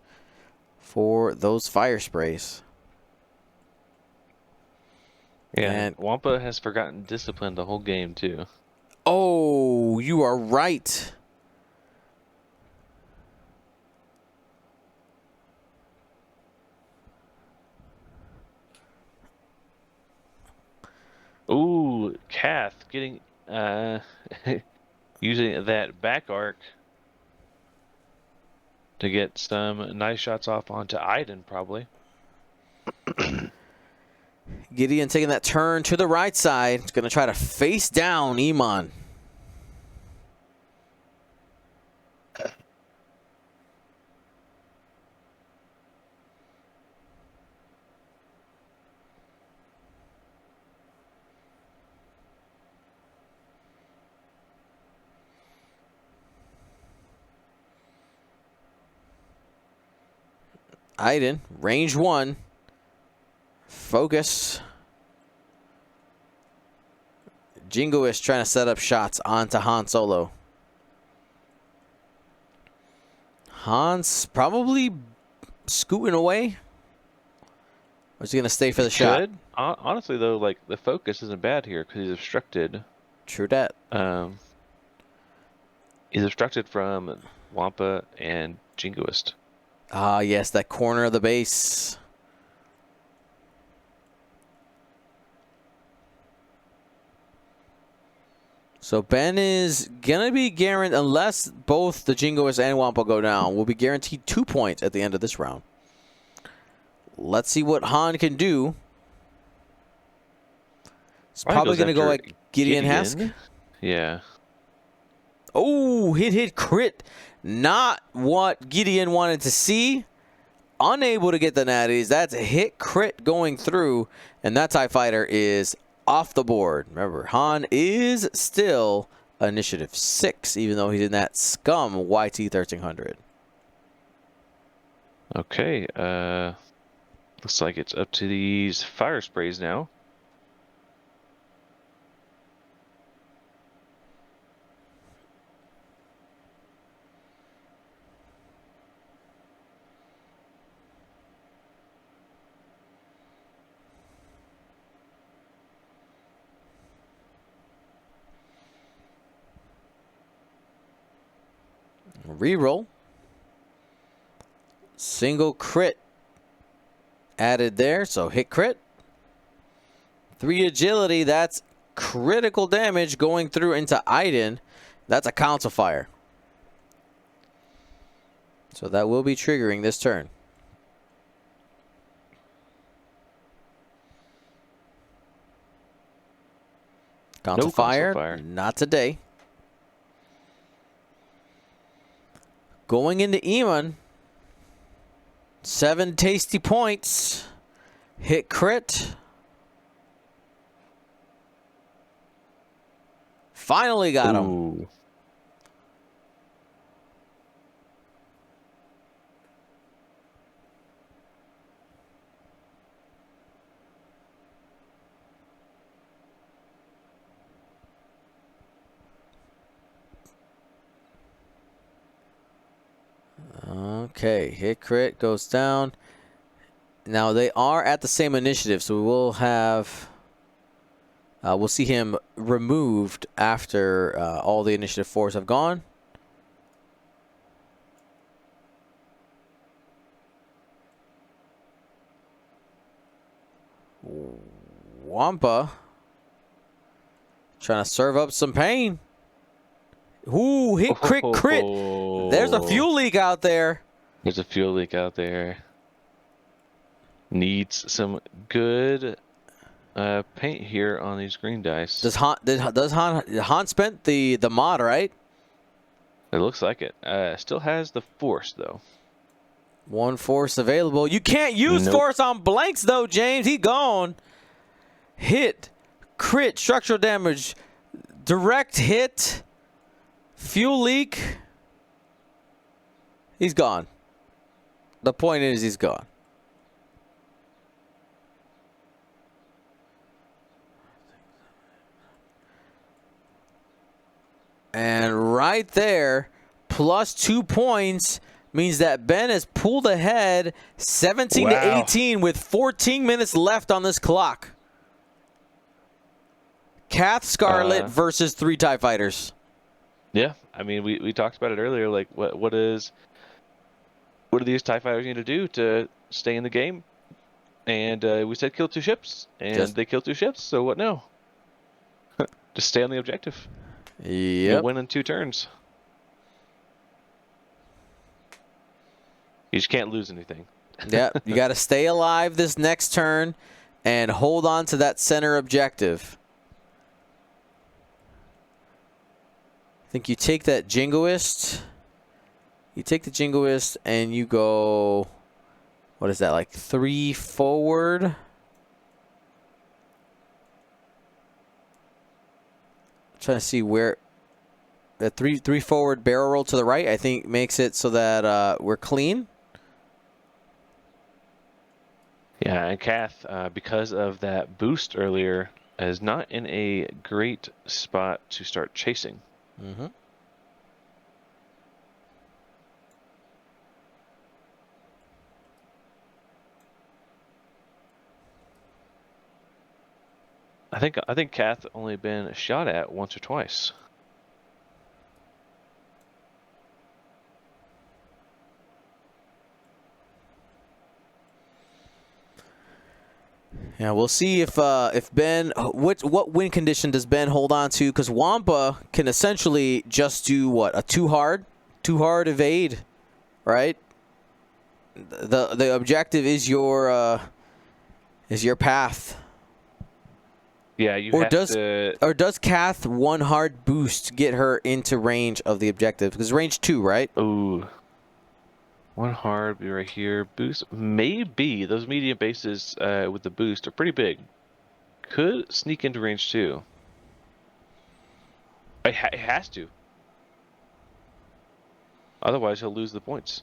for those fire sprays.
Yeah,
And
Wampa has forgotten discipline the whole game, too.
oh, you are right.
Ooh, Kath getting using that back arc to get some nice shots off onto Iden, probably.
Gideon taking that turn to the right side. He's going to try to face down Iman. Iden, range 1. Focus. Jingoist trying to set up shots onto Han Solo. Han's probably scooting away. Or is he going to stay for the shot?
Honestly, though, like, the focus isn't bad here because he's obstructed.
True that.
He's obstructed from Wampa and Jingoist.
Ah, yes, that corner of the base. So Ben is going to be guaranteed, unless both the Jingoist and Wampa go down, will be guaranteed 2 points at the end of this round. Let's see what Han can do. He's probably going to go like Gideon-esque.
Yeah.
Oh, hit, crit. Not what Gideon wanted to see. Unable to get the natties. That's a hit crit going through. And that TIE fighter is off the board. Remember, Han is still initiative 6, even though he's in that scum YT 1300.
Okay. Looks like it's up to these fire sprays now.
Reroll. Single crit added there, so hit crit. 3 agility, that's critical damage going through into Iden. That's a council fire. So that will be triggering this turn. Council fire, not today. Going into Eamon, 7 tasty points. Hit crit. Finally got him. Okay, hit crit goes down. Now they are at the same initiative, so we will have. We'll see him removed after all the initiative 4s have gone. Wampa trying to serve up some pain. Ooh, hit crit. There's a fuel leak out there.
There's a fuel leak out there. Needs some good paint here on these green dice.
Does Han spent the mod, right?
It looks like it. Still has the force though.
1 force available. You can't use force on blanks though, James. He gone. Hit, crit, structural damage, direct hit, fuel leak. He's gone. The point is he's gone. And right there, plus 2 points means that Ben has pulled ahead 17 to 18 with 14 minutes left on this clock. Kath Scarlet versus 3 TIE fighters.
Yeah, I mean, we talked about it earlier. Like, what do these TIE fighters need to do to stay in the game? And we said kill 2 ships, and they killed 2 ships. So what now? Just stay on the objective.
Yep.
You'll win in 2 turns. You just can't lose anything.
Yeah, you got to stay alive this next turn and hold on to that center objective. I think you take that Jingoist. You take the Jingoist and you go, what is that, like 3 forward? Trying to see where the three forward barrel roll to the right, I think, makes it so that we're clean.
Yeah, and Kath, because of that boost earlier, is not in a great spot to start chasing.
Mm-hmm.
I think Kath only been shot at once or twice.
Yeah, we'll see if Ben, what win condition does Ben hold on to? Because Wampa can essentially just do what, a too hard evade, right? The objective is your path.
Yeah, you
Or
have to.
Or does Kath 1 hard boost get her into range of the objective? Because range 2, right?
Ooh. 1 hard, be right here. Boost, maybe. Those medium bases with the boost are pretty big. Could sneak into range 2. It has to. Otherwise, he'll lose the points.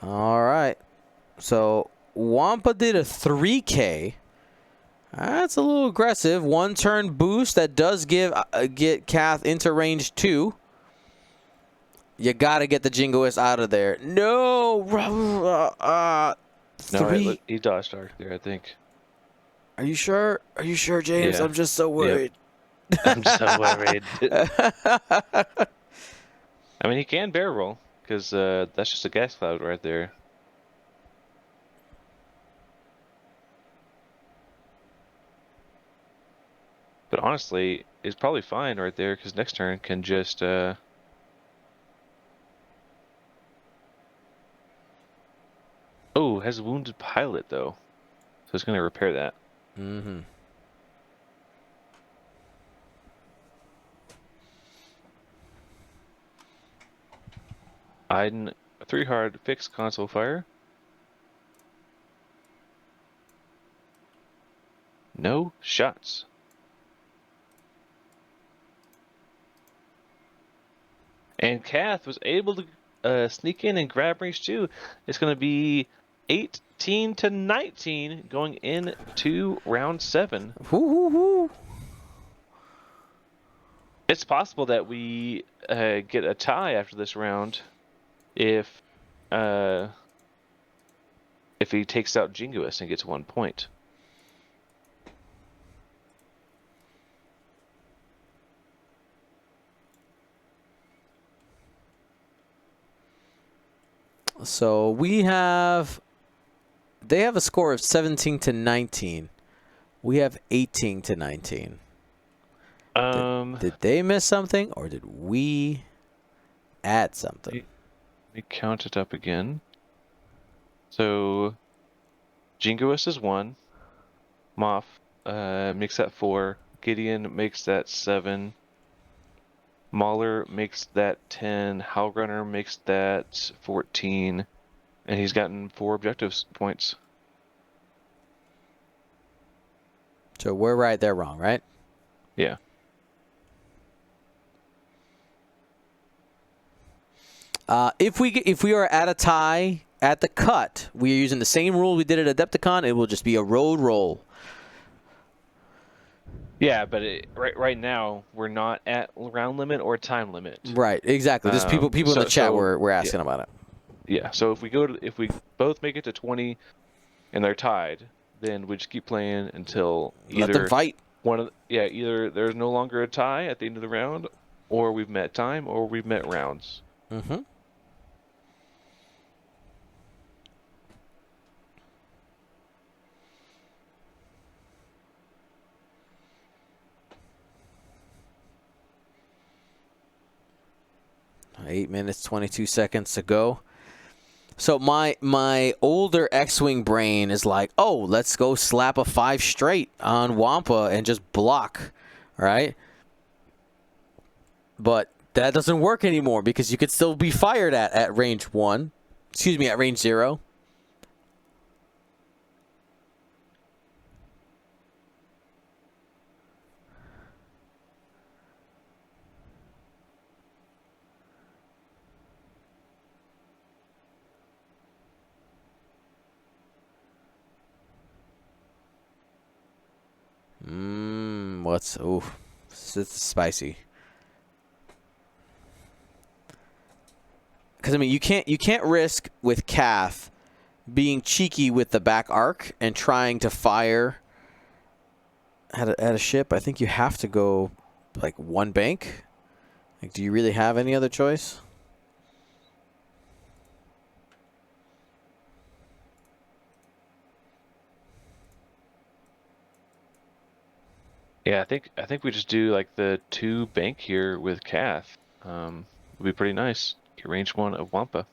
All right. So Wampa did a 3K. That's a little aggressive. 1 turn boost that does get Kath into range 2. You got to get the Jingoist out of there. No.
No, he dodged arc there, I think.
Are you sure? Are you sure, James?
Yeah.
I'm just so worried.
Yep. I'm so worried. I mean, he can barrel roll, because that's just a gas cloud right there. But honestly, it's probably fine right there, because next turn can just... Oh, has a wounded pilot, though. So it's going to repair that.
Mm-hmm.
Iden, 3 hard, fix console fire. No shots. And Kath was able to sneak in and grab range 2. It's going to be 18 to 19 going into round 7. It's possible that we get a tie after this round if he takes out Jingoist and gets 1 point.
So they have a score of 17 to 19. We have 18 to 19. Did they miss something, or did we add something?
Let me count it up again. So Jingoist is 1. Moff makes that 4. Gideon makes that 7. Mauler makes that 10. Howlrunner makes that 14. And he's gotten 4 objectives points.
So we're right, they're wrong, right?
Yeah.
If we are at a tie at the cut, we are using the same rule we did at Adepticon. It will just be a road roll.
Yeah, but right now we're not at round limit or time limit.
Right, exactly. There's people in the chat were asking about it.
Yeah, so if we both make it to 20 and they're tied, then we just keep playing until either
let them fight.
Either there's no longer a tie at the end of the round, or we've met time, or we've met rounds.
Mm-hmm. $8 minutes, 22 seconds to go. So my older X-Wing brain is like, oh, let's go slap a 5 straight on Wampa and just block, right? But that doesn't work anymore because you could still be fired at range 1. Excuse me, at range 0. It's spicy. Because I mean, you can't risk with Cath being cheeky with the back arc and trying to fire at a ship. I think you have to go like 1 bank. Like, do you really have any other choice?
Yeah, I think we just do like the 2 bank here with Cath. Would be pretty nice. Get range 1 of Wampa.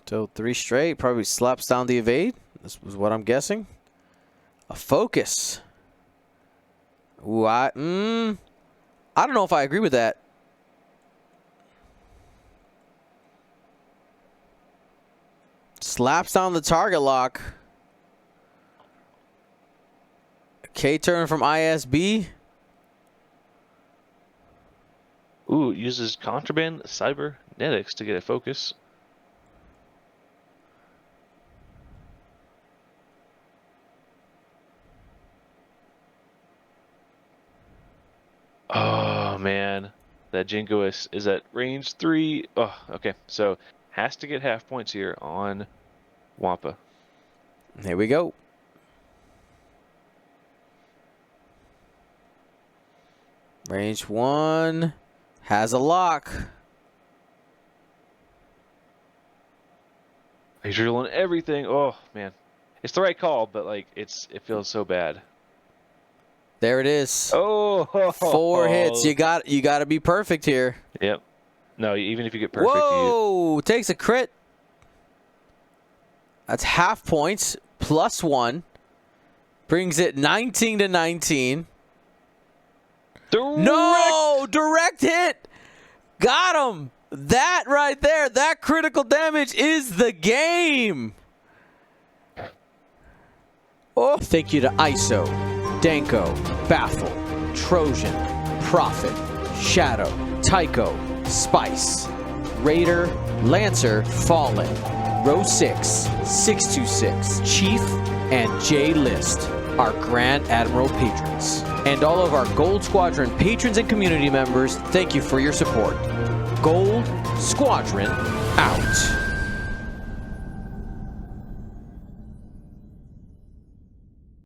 So 3 straight probably slaps down the evade. This was what I'm guessing. A focus. Ooh, I don't know if I agree with that. Slaps down the target lock. K-turn from ISB.
Ooh, uses contraband cybernetics to get a focus. Oh man, that Jingo is at range 3. Oh, okay, so has to get half points here on Wampa.
Here we go. Range 1 has a lock.
He's drilling everything. Oh man, it's the right call, but like it feels so bad.
There it is.
Oh,
4 hits. You got to be perfect here.
Yep. No, even if you get perfect.
Whoa! Takes a crit. That's half points plus 1. Brings it 19 to 19. No! Direct hit! Got him! That right there, that critical damage is the game! Oh, thank you to ISO, Danko, Baffle, Trojan, Prophet, Shadow, Tycho, Spice, Raider, Lancer, Fallen, Row 6, 626, Chief, and J List, our Grand Admiral patrons. And all of our Gold Squadron patrons and community members, thank you for your support. Gold Squadron out.